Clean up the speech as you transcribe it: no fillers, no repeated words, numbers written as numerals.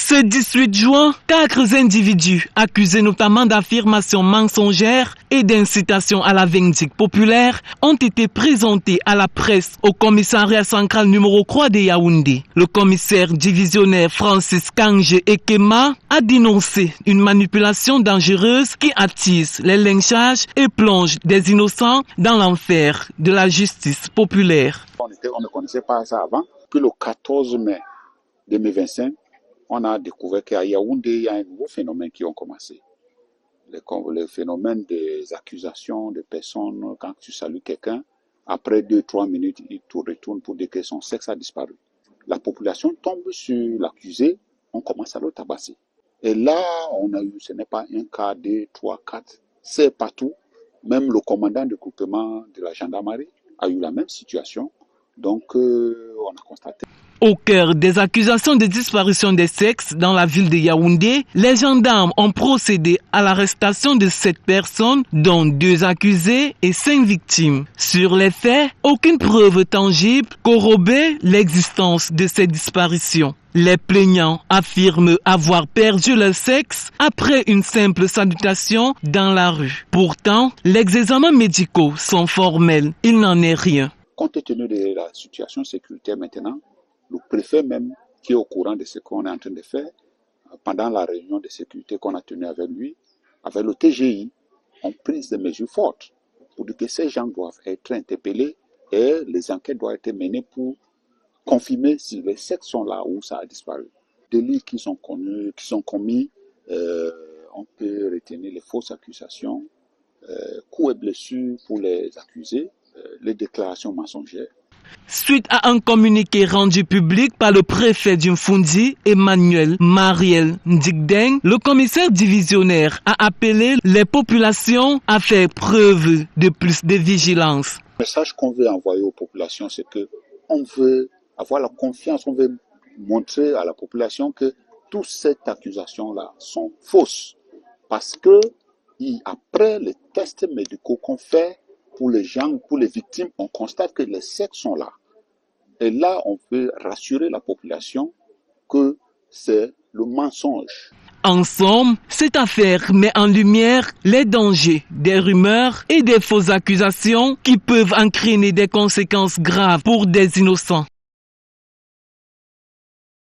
Ce 18 juin, 4 individus accusés notamment d'affirmations mensongères et d'incitation à la vindicte populaire ont été présentés à la presse au commissariat central numéro 3 de Yaoundé. Le commissaire divisionnaire Francis Kangé Ekema a dénoncé une manipulation dangereuse qui attise les lynchages et plonge des innocents dans l'enfer de la justice populaire. On ne connaissait pas ça avant. Puis le 14 mai 2025, on a découvert qu'à Yaoundé, il y a un nouveau phénomène qui a commencé. Le phénomène des accusations de personnes, quand tu salues quelqu'un, après 2-3 minutes, il te retourne pour dire que son sexe a disparu. La population tombe sur l'accusé, on commence à le tabasser. Et là, on a eu, ce n'est pas un cas, 2, 3, 4, c'est partout. Même le commandant de groupement de la gendarmerie a eu la même situation. Donc, on a constaté. Au cœur des accusations de disparition des sexes dans la ville de Yaoundé, les gendarmes ont procédé à l'arrestation de 7 personnes, dont 2 accusés et 5 victimes. Sur les faits, aucune preuve tangible corrobait l'existence de ces disparitions. Les plaignants affirment avoir perdu leur sexe après une simple salutation dans la rue. Pourtant, les examens médicaux sont formels. Il n'en est rien. Compte tenu de la situation sécuritaire maintenant, le préfet même, qui est au courant de ce qu'on est en train de faire, pendant la réunion de sécurité qu'on a tenue avec lui, avec le TGI, ont pris des mesures fortes pour dire que ces gens doivent être interpellés et les enquêtes doivent être menées pour confirmer si les sexes sont là ou ça a disparu. Les délits qui sont commis, on peut retenir les fausses accusations, coups et blessures pour les accusés, les déclarations mensongères. Suite à un communiqué rendu public par le préfet d'Umfundi, Emmanuel Mariel Ndigdeng, le commissaire divisionnaire a appelé les populations à faire preuve de plus de vigilance. Le message qu'on veut envoyer aux populations, c'est que on veut avoir la confiance, on veut montrer à la population que toutes ces accusations-là sont fausses. Parce que après les tests médicaux qu'on fait, pour les gens, pour les victimes, on constate que les sexes sont là. Et là, on peut rassurer la population que c'est le mensonge. En somme, cette affaire met en lumière les dangers des rumeurs et des fausses accusations qui peuvent entraîner des conséquences graves pour des innocents.